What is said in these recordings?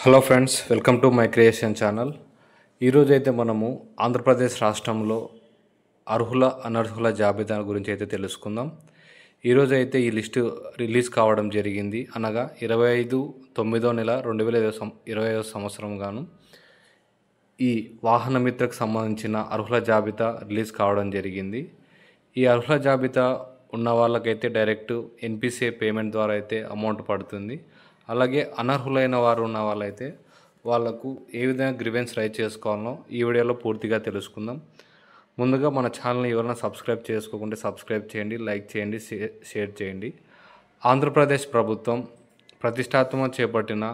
Hello friends, welcome to my creation channel. ఈరోజు అయితే మనము ఆంధ్రప్రదేశ్ రాష్ట్రంలో అర్హుల అనర్హుల జాబితా గురించి అయితే తెలుసుకుందాం. ఈరోజు అయితే ఈ లిస్టు రిలీజ్ కావడం జరిగింది. అనగా 25/9/2025 సంవత్సరం గాను ఈ వాహన మిత్రకు సంబంధించిన అర్హుల జాబితా రిలీజ్ కావడం జరిగింది. ఈ అర్హుల జాబితా ఉన్న వాళ్ళకైతే డైరెక్ట్ ఎన్పిసిఐ పేమెంట్ ద్వారా అయితే అమౌంట్ పడుతుంది. అలాగే అనర్హులైన వారు ఉన్న వాళ్ళైతే వాళ్ళకు ఏ విధంగా గ్రీవెన్స్ రైజ్ చేసుకోవాలనో ఈ వీడియోలో పూర్తిగా తెలుసుకుందాం. ముందుగా మన ఛానల్ని ఎవరైనా సబ్స్క్రైబ్ చేసుకోకుంటే సబ్స్క్రైబ్ చేయండి, లైక్ చేయండి, షేర్ చేయండి. ఆంధ్రప్రదేశ్ ప్రభుత్వం ప్రతిష్టాత్మకంగా చేపట్టిన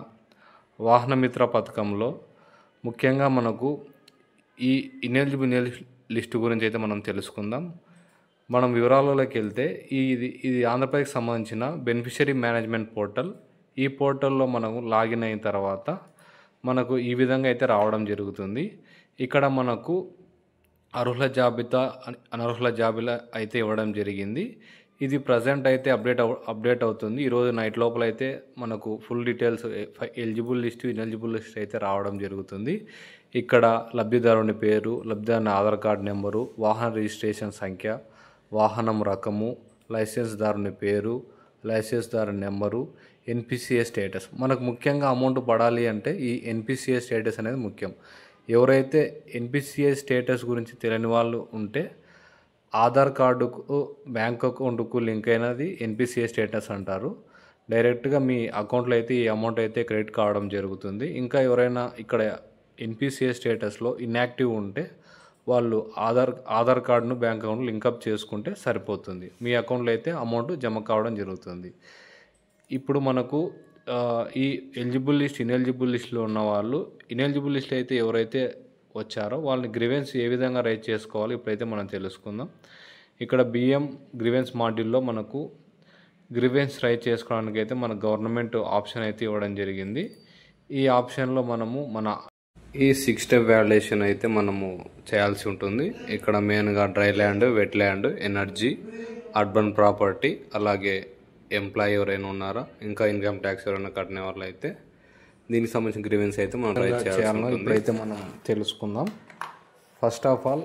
వాహన మిత్ర పథకంలో ముఖ్యంగా మనకు ఈ ఇనెలిజిబుల్ లిస్టు గురించి అయితే మనం తెలుసుకుందాం. మనం వివరాలలోకి వెళ్తే ఇది ఆంధ్రప్రదేశ్కి సంబంధించిన బెనిఫిషరీ మేనేజ్మెంట్ పోర్టల్. ఈ పోర్టల్లో మనము లాగిన్ అయిన తర్వాత మనకు ఈ విధంగా అయితే రావడం జరుగుతుంది. ఇక్కడ మనకు అర్హుల జాబితా, అనర్హుల జాబితా అయితే ఇవ్వడం జరిగింది. ఇది ప్రజెంట్ అయితే అప్డేట్ అవుతుంది. ఈరోజు నైట్ లోపల అయితే మనకు full details, eligible list, ineligible list అయితే రావడం జరుగుతుంది. ఇక్కడ లబ్ధిదారుని పేరు, లబ్ధిదారుని ఆధార్ కార్డు నెంబరు, వాహన రిజిస్ట్రేషన్ సంఖ్య, వాహనం రకము, లైసెన్స్దారుని పేరు, లైసెన్స్దారుని నెంబరు, ఎన్పిసిఐ స్టేటస్. మనకు ముఖ్యంగా అమౌంట్ పడాలి అంటే ఈ ఎన్పిసిఐ స్టేటస్ అనేది ముఖ్యం. ఎవరైతే ఎన్పిసిఐ స్టేటస్ గురించి తెలియని వాళ్ళు ఉంటే ఆధార్ కార్డుకు, బ్యాంక్ అకౌంట్కు లింక్ అయినది ఎన్పిసిఐ స్టేటస్ అంటారు. డైరెక్ట్గా మీ అకౌంట్లో అయితే ఈ అమౌంట్ అయితే క్రెడిట్ కావడం జరుగుతుంది. ఇంకా ఎవరైనా ఇక్కడ ఎన్పిసిఐ స్టేటస్లో ఇన్యాక్టివ్ ఉంటే వాళ్ళు ఆధార్ కార్డును బ్యాంక్ అకౌంట్ లింకప్ చేసుకుంటే సరిపోతుంది. మీ అకౌంట్లో అయితే అమౌంట్ జమ కావడం జరుగుతుంది. ఇప్పుడు మనకు ఈ ఎలిజిబుల్ లిస్ట్, ఇనెలిజిబుల్ లిస్ట్లో ఉన్న వాళ్ళు, ఇనెలిజిబుల్ లిస్ట్ అయితే ఎవరైతే వచ్చారో వాళ్ళని గ్రీవెన్స్ ఏ విధంగా రైజ్ చేసుకోవాలి ఇప్పుడైతే మనం తెలుసుకుందాం. ఇక్కడ బిఎం గ్రీవెన్స్ మాడ్యూల్లో మనకు గ్రీవెన్స్ రైజ్ చేసుకోవడానికి అయితే మన గవర్నమెంట్ ఆప్షన్ అయితే ఇవ్వడం జరిగింది. ఈ ఆప్షన్లో మనము ఈ 6 స్టెప్ వ్యాలిడేషన్ అయితే మనము చేయాల్సి ఉంటుంది. ఇక్కడ మెయిన్గా dry land, wet land, energy, urban property, అలాగే ఎంప్లాయీ ఎవరైనా ఉన్నారా, ఇంకా ఇన్కమ్ ట్యాక్స్ ఎవరైనా కట్టిన వాళ్ళు అయితే దీనికి సంబంధించిన గ్రీవెన్స్ అయితే మనం రైజ్ చేయాలి. ఇప్పుడైతే మనం తెలుసుకుందాం. ఫస్ట్ ఆఫ్ ఆల్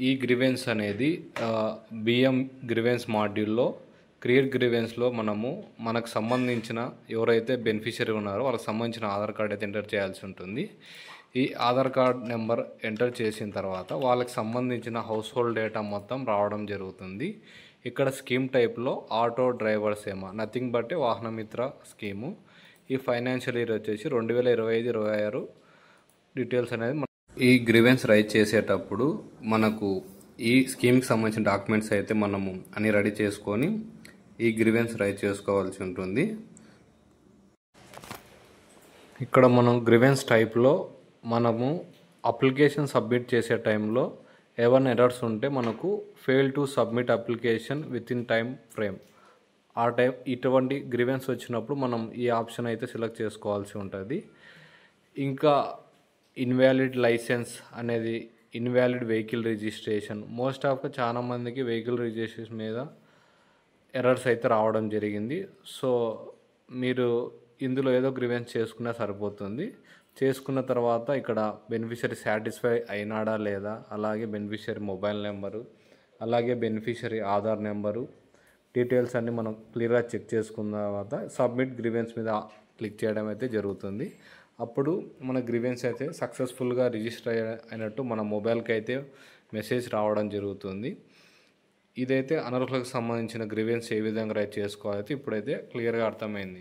ఈ గ్రీవెన్స్ అనేది బిఎం గ్రీవెన్స్ మాడ్యూల్లో క్రియేట్ గ్రీవెన్స్లో మనకు సంబంధించిన ఎవరైతే బెనిఫిషరీ ఉన్నారో వాళ్ళకి సంబంధించిన ఆధార్ కార్డ్ అయితే ఎంటర్ చేయాల్సి ఉంటుంది. ఈ ఆధార్ కార్డ్ నెంబర్ ఎంటర్ చేసిన తర్వాత వాళ్ళకి సంబంధించిన హౌస్ హోల్డ్ డేటా మొత్తం రావడం జరుగుతుంది. ఇక్కడ స్కీమ్ టైప్లో ఆటో డ్రైవర్స్ ఏమో నథింగ్ బట్ వాహన మిత్ర స్కీము. ఈ ఫైనాన్షియల్ ఇయర్ వచ్చేసి 2025-26 డీటెయిల్స్ అనేది ఈ గ్రీవెన్స్ రైజ్ చేసేటప్పుడు మనకు ఈ స్కీమ్కి సంబంధించిన డాక్యుమెంట్స్ అయితే మనము అన్ని రెడీ చేసుకొని ఈ గ్రీవెన్స్ రైజ్ చేసుకోవాల్సి ఉంటుంది. ఇక్కడ మనం గ్రీవెన్స్ టైప్లో మనము అప్లికేషన్ సబ్మిట్ చేసే టైంలో ఏమైనా ఎర్రర్స్ ఉంటే మనకు fail to submit application with in time frame, ఇటువంటి గ్రీవెన్స్ వచ్చినప్పుడు మనం ఈ ఆప్షన్ అయితే సెలెక్ట్ చేసుకోవాల్సి ఉంటుంది. ఇంకా ఇన్వాలిడ్ లైసెన్స్ అనేది, invalid vehicle registration, most of చాలా మందికి వెహికల్ రిజిస్ట్రేషన్ మీద ఎర్రర్స్ అయితే రావడం జరిగింది. సో మీరు ఇందులో ఏదో గ్రీవెన్స్ చేసుకున్నా సరిపోతుంది. చేసుకున్న తర్వాత ఇక్కడ బెనిఫిషరీ సాటిస్ఫై అయినాడా లేదా, అలాగే బెనిఫిషరీ మొబైల్ నెంబరు, అలాగే బెనిఫిషరీ ఆధార్ నెంబరు డీటెయిల్స్ అన్నీ మనం క్లియర్గా చెక్ చేసుకున్న తర్వాత సబ్మిట్ గ్రీవెన్స్ మీద క్లిక్ చేయడం అయితే జరుగుతుంది. అప్పుడు మన గ్రీవెన్స్ అయితే సక్సెస్ఫుల్గా రిజిస్టర్ అయినట్టు మన మొబైల్కి అయితే మెసేజ్ రావడం జరుగుతుంది. ఇదైతే అనర్హులకు సంబంధించిన గ్రీవెన్స్ ఏ విధంగా రైజ్ చేసుకోవాలైతే ఇప్పుడైతే క్లియర్గా అర్థమైంది.